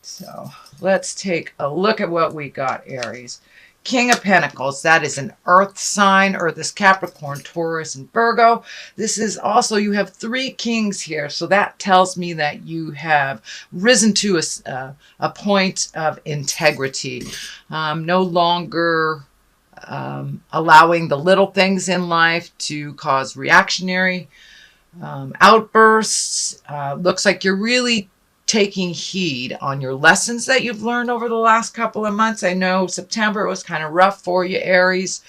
So let's take a look at what we got, Aries. King of Pentacles, that is an earth sign. Earth is Capricorn, Taurus, and Virgo. This is also, you have 3 kings here. So that tells me that you have risen to a point of integrity. No longer allowing the little things in life to cause reactionary outbursts. Looks like you're really taking heed on your lessons that you've learned over the last couple of months. I know September was kind of rough for you, Aries.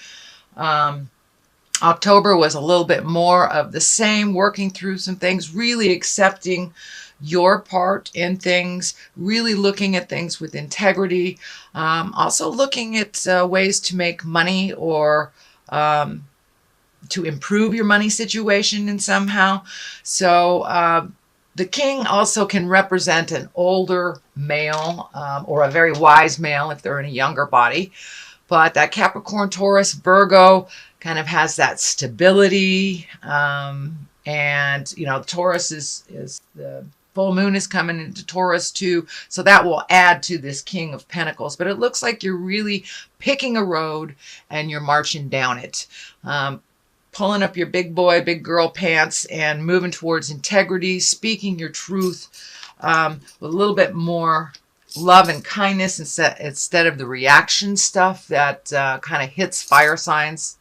October was a little bit more of the same, working through some things, really accepting your part in things, really looking at things with integrity, also looking at ways to make money or to improve your money situation in somehow. So the king also can represent an older male or a very wise male if they're in a younger body. But that Capricorn, Taurus, Virgo kind of has that stability. And, you know, Taurus is the full moon is coming into Taurus too. So that will add to this King of Pentacles. But it looks like you're really picking a road and you're marching down it. Pulling up your big boy, big girl pants and moving towards integrity, speaking your truth with a little bit more love and kindness instead of the reaction stuff that kind of hits fire signs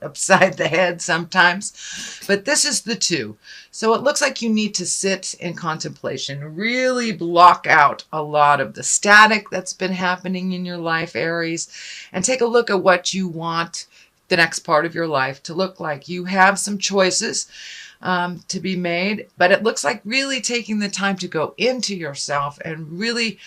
upside the head sometimes. But this is the 2. So it looks like you need to sit in contemplation, really block out a lot of the static that's been happening in your life, Aries, and take a look at what you want the next part of your life to look like. You have some choices to be made, but it looks like really taking the time to go into yourself and really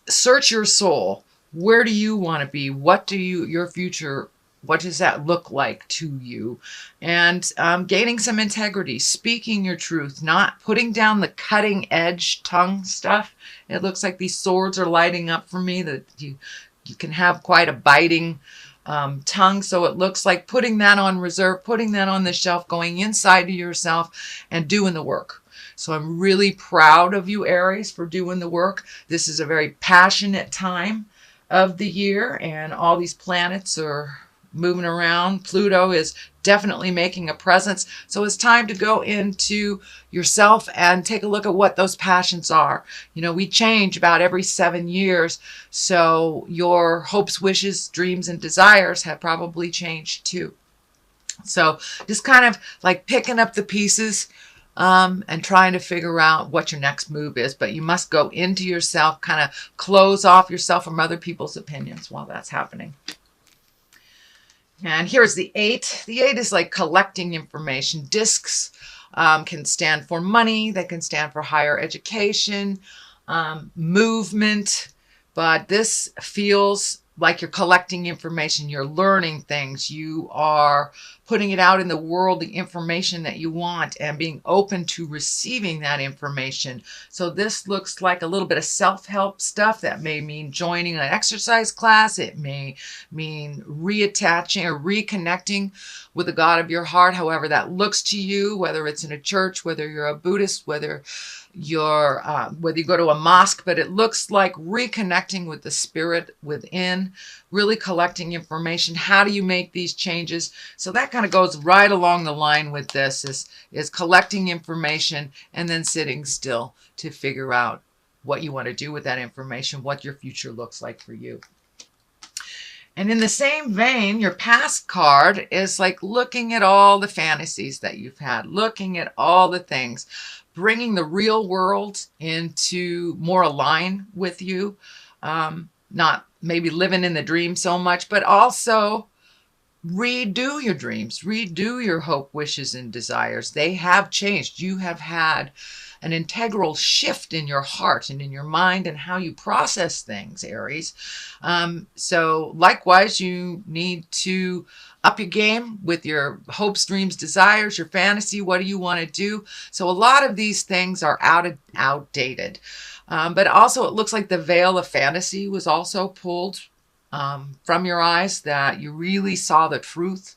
search your soul. Where do you want to be? What do your future, what does that look like to you? And gaining some integrity, speaking your truth, not putting down the cutting edge tongue stuff. It looks like these swords are lighting up for me, that you can have quite a biting tongue. So it looks like putting that on reserve, putting that on the shelf, going inside to yourself and doing the work. So I'm really proud of you, Aries, for doing the work. This is a very passionate time of the year and all these planets are moving around. Pluto is definitely making a presence. So it's time to go into yourself and take a look at what those passions are. You know, we change about every 7 years. So your hopes, wishes, dreams, and desires have probably changed too. So just kind of like picking up the pieces and trying to figure out what your next move is. But you must go into yourself, kind of close off yourself from other people's opinions while that's happening. And here's the 8. The 8 is like collecting information. Discs can stand for money. They can stand for higher education, movement. But this feels like you're collecting information. You're learning things. You are putting it out in the world, the information that you want, and being open to receiving that information. So this looks like a little bit of self-help stuff. That may mean joining an exercise class. It may mean reattaching or reconnecting with the God of your heart, however that looks to you, whether it's in a church, whether you're a Buddhist, whether you go to a mosque. But it looks like reconnecting with the spirit within, really collecting information. How do you make these changes? So that kind of goes right along the line with this, is collecting information and then sitting still to figure out what you want to do with that information, what your future looks like for you. And in the same vein, your past card is like looking at all the fantasies that you've had, looking at all the things, bringing the real world into more align with you, not maybe living in the dream so much, but also redo your dreams, redo your hope, wishes, and desires. They have changed. You have had an integral shift in your heart and in your mind and how you process things, Aries. So likewise, you need to up your game with your hopes, dreams, desires, your fantasy. What do you want to do? So a lot of these things are outdated. But also it looks like the veil of fantasy was also pulled from your eyes, that you really saw the truth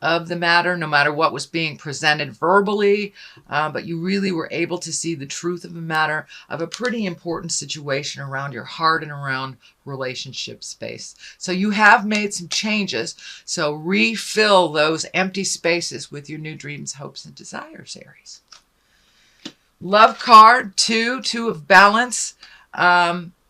of the matter, no matter what was being presented verbally, but you really were able to see the truth of the matter of a pretty important situation around your heart and around relationship space. So you have made some changes. So refill those empty spaces with your new dreams, hopes, and desires, Aries. Love card, two of balance.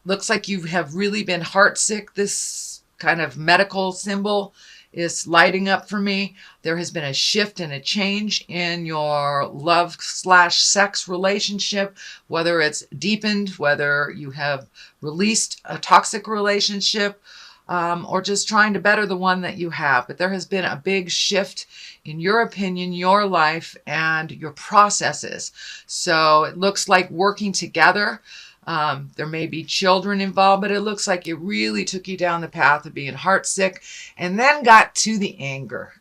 Looks like you have really been heartsick. This kind of medical symbol is lighting up for me. There has been a shift and a change in your love/sex relationship, whether it's deepened, whether you have released a toxic relationship, or just trying to better the one that you have. But there has been a big shift in your opinion, your life, and your processes. So it looks like working together. There may be children involved, but it looks like it really took you down the path of being heartsick and then got to the anger.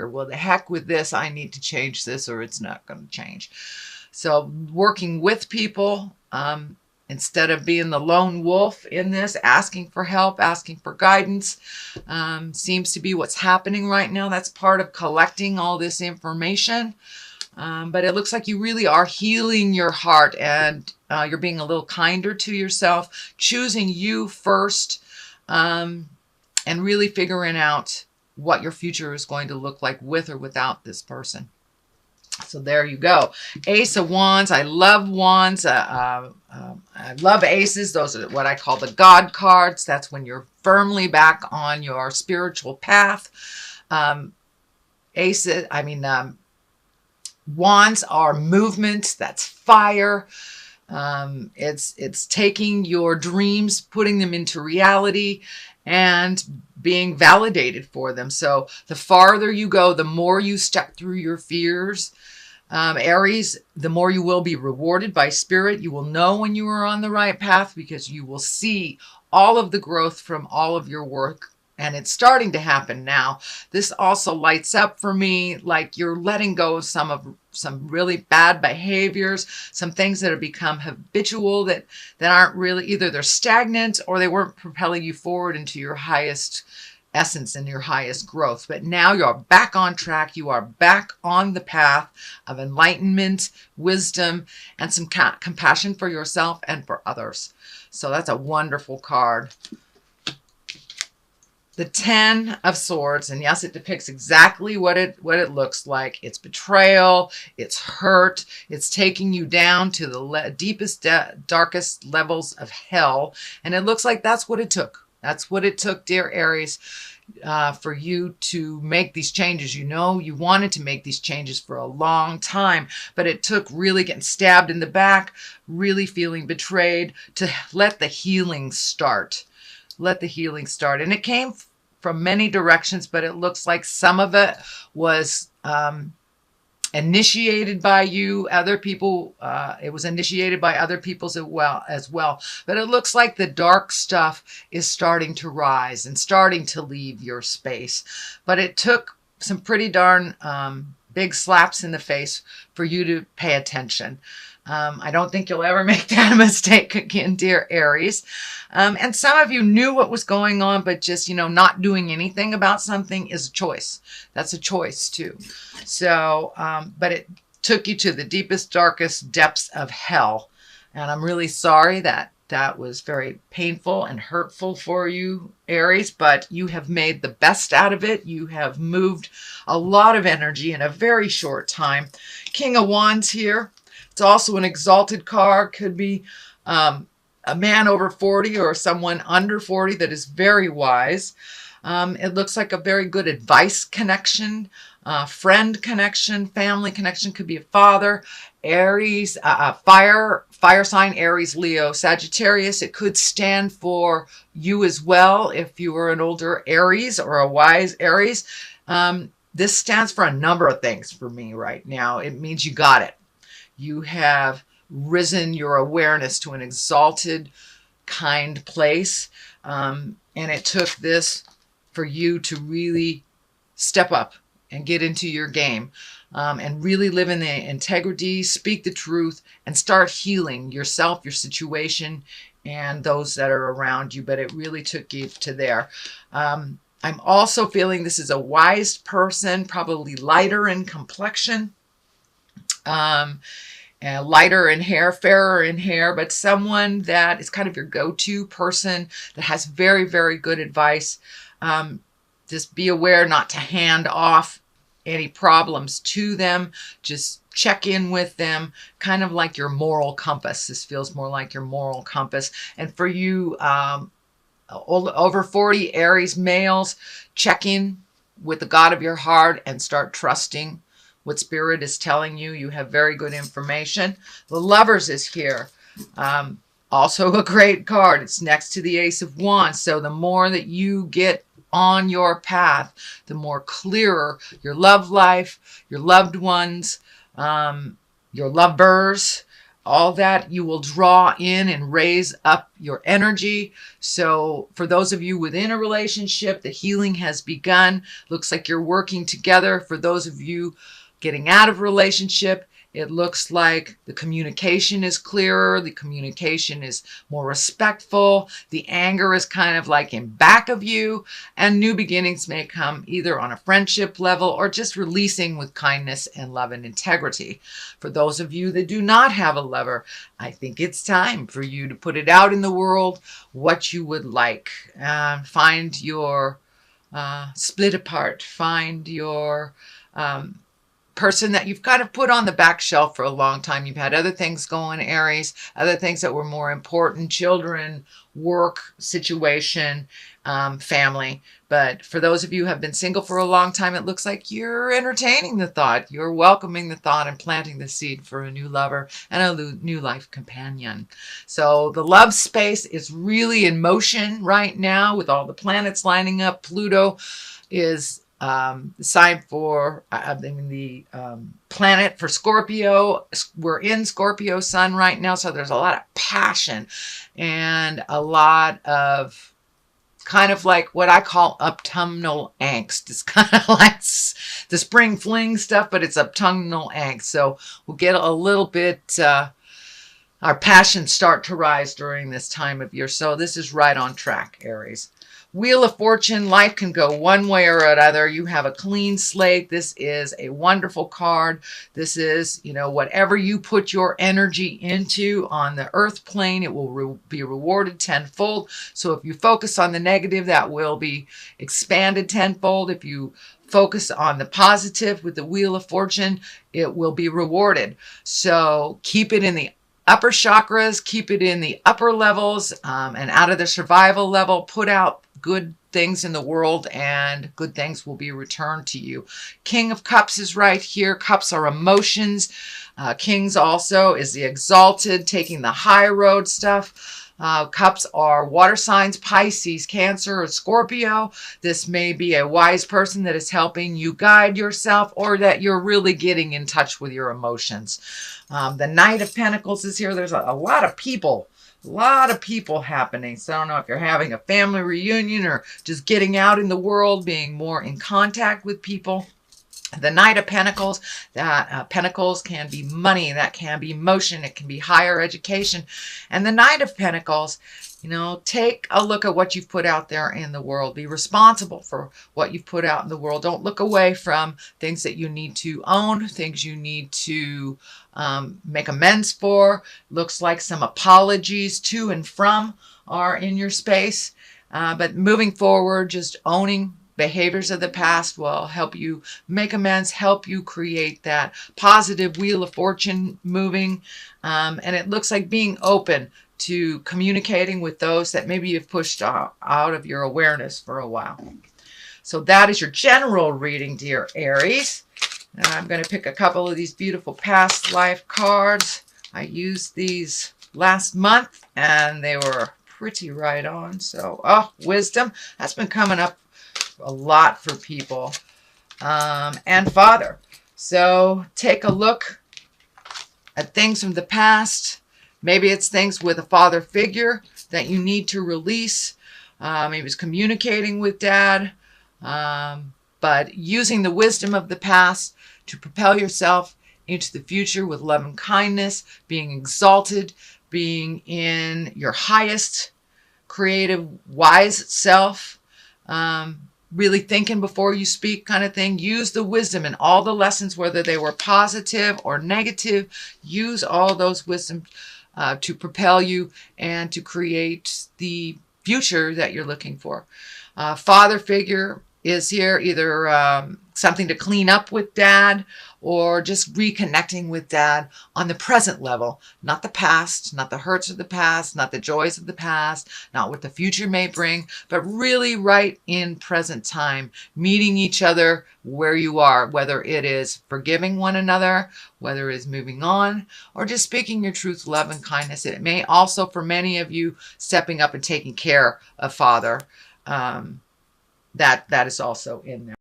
Well, the heck with this. I need to change this or it's not going to change. So working with people, instead of being the lone wolf in this, asking for help, asking for guidance, seems to be what's happening right now. That's part of collecting all this information. But it looks like you really are healing your heart and you're being a little kinder to yourself, choosing you first, and really figuring out what your future is going to look like with or without this person. So there you go. Ace of Wands. I love wands. I love aces. Those are what I call the God cards. That's when you're firmly back on your spiritual path. Wands are movement. That's fire. It's taking your dreams, putting them into reality, and being validated for them. So the farther you go, the more you step through your fears, Aries, the more you will be rewarded by spirit. You will know when you are on the right path because you will see all of the growth from all of your work. And it's starting to happen now. This also lights up for me like you're letting go of some really bad behaviors, some things that have become habitual that aren't really, either they're stagnant or they weren't propelling you forward into your highest essence and your highest growth. But now you're back on track. You are back on the path of enlightenment, wisdom, and some compassion for yourself and for others. So that's a wonderful card. The 10 of Swords, and yes, it depicts exactly what it looks like. It's betrayal, it's hurt, it's taking you down to the deepest, darkest levels of hell. And it looks like that's what it took. That's what it took, dear Aries, for you to make these changes. You know, you wanted to make these changes for a long time, but it took really getting stabbed in the back, really feeling betrayed to let the healing start. Let the healing start. And it came from many directions, but it looks like some of it was initiated by you, other people. It was initiated by other people as well. But it looks like the dark stuff is starting to rise and starting to leave your space. But it took some pretty darn big slaps in the face for you to pay attention. I don't think you'll ever make that mistake again, dear Aries. And some of you knew what was going on, but just, not doing anything about something is a choice. That's a choice too. So, but it took you to the deepest, darkest depths of hell. And I'm really sorry that was very painful and hurtful for you, Aries, but you have made the best out of it. You have moved a lot of energy in a very short time. King of Wands here. It's also an exalted card. Could be a man over 40 or someone under 40 that is very wise. It looks like a very good advice connection, friend connection, family connection. Could be a father, Aries, fire sign, Aries, Leo, Sagittarius. It could stand for you as well if you were an older Aries or a wise Aries. This stands for a number of things for me right now. It means you got it. You have risen your awareness to an exalted, kind place. And it took this for you to really step up and get into your game and really live in the integrity, speak the truth, and start healing yourself, your situation, and those that are around you. But it really took you to there. I'm also feeling this is a wise person, probably lighter in complexion, um, and lighter in hair, fairer in hair, but someone that is kind of your go-to person that has very, very good advice. Um, just be aware not to hand off any problems to them. Just check in with them, kind of like your moral compass. This feels more like your moral compass. And for you, over 40 Aries males, check in with the God of your heart and start trusting what Spirit is telling you. You have very good information. The Lovers is here. Also a great card. It's next to the Ace of Wands. So the more that you get on your path, the more clearer your love life, your loved ones, your lovers, all that you will draw in and raise up your energy. So for those of you within a relationship, the healing has begun. Looks like you're working together. For those of you getting out of relationship, it looks like the communication is clearer. The communication is more respectful. The anger is kind of like in back of you, and new beginnings may come either on a friendship level or just releasing with kindness and love and integrity. For those of you that do not have a lover, I think it's time for you to put it out in the world what you would like. Find your split apart. Find your person that you've kind of put on the back shelf for a long time. You've had other things going, Aries, other things that were more important, children, work, situation, family. But for those of you who have been single for a long time, it looks like you're entertaining the thought. You're welcoming the thought and planting the seed for a new lover and a new life companion. So the love space is really in motion right now with all the planets lining up. Pluto is the sign for the planet for Scorpio. We're in Scorpio sun right now, so there's a lot of passion and a lot of kind of like what I call autumnal angst. It's kind of like the spring fling stuff, but it's autumnal angst. So we'll get a little bit our passions start to rise during this time of year. So this is right on track, Aries. Wheel of Fortune, life can go one way or another. You have a clean slate. This is a wonderful card. This is, whatever you put your energy into on the earth plane, it will be rewarded tenfold. So if you focus on the negative, that will be expanded tenfold. If you focus on the positive with the Wheel of Fortune, it will be rewarded. So keep it in the upper chakras, keep it in the upper levels, and out of the survival level, put out good things in the world and good things will be returned to you. King of Cups is right here. Cups are emotions. Kings also is the exalted, taking the high road stuff. Cups are water signs, Pisces, Cancer, or Scorpio. This may be a wise person that is helping you guide yourself or that you're really getting in touch with your emotions. The Knight of Pentacles is here. There's a lot of people. A lot of people happening. So I don't know if you're having a family reunion or just getting out in the world, being more in contact with people. The Knight of Pentacles, that Pentacles can be money, that can be motion, it can be higher education. And the Knight of Pentacles, take a look at what you've put out there in the world. Be responsible for what you've put out in the world. Don't look away from things that you need to own, things you need to make amends for. Looks like some apologies to and from are in your space. But moving forward, just owning behaviors of the past will help you make amends, help you create that positive Wheel of Fortune moving. And it looks like being open to communicating with those that maybe you've pushed out of your awareness for a while. So that is your general reading, dear Aries. And I'm going to pick a couple of these beautiful past life cards. I used these last month and they were pretty right on. So, wisdom. That's been coming up a lot for people. And Father. So take a look at things from the past. Maybe it's things with a father figure that you need to release. Maybe it's communicating with dad. But using the wisdom of the past to propel yourself into the future with love and kindness, being exalted, being in your highest creative, wise self. really thinking before you speak kind of thing. Use the wisdom in all the lessons, whether they were positive or negative. Use all those wisdom to propel you and to create the future that you're looking for. Father figure is here, either something to clean up with dad or just reconnecting with dad on the present level, not the past, not the hurts of the past, not the joys of the past, not what the future may bring, but really right in present time, meeting each other where you are, whether it is forgiving one another, whether it is moving on, or just speaking your truth, love, and kindness. It may also, for many of you, stepping up and taking care of father. That is also in there.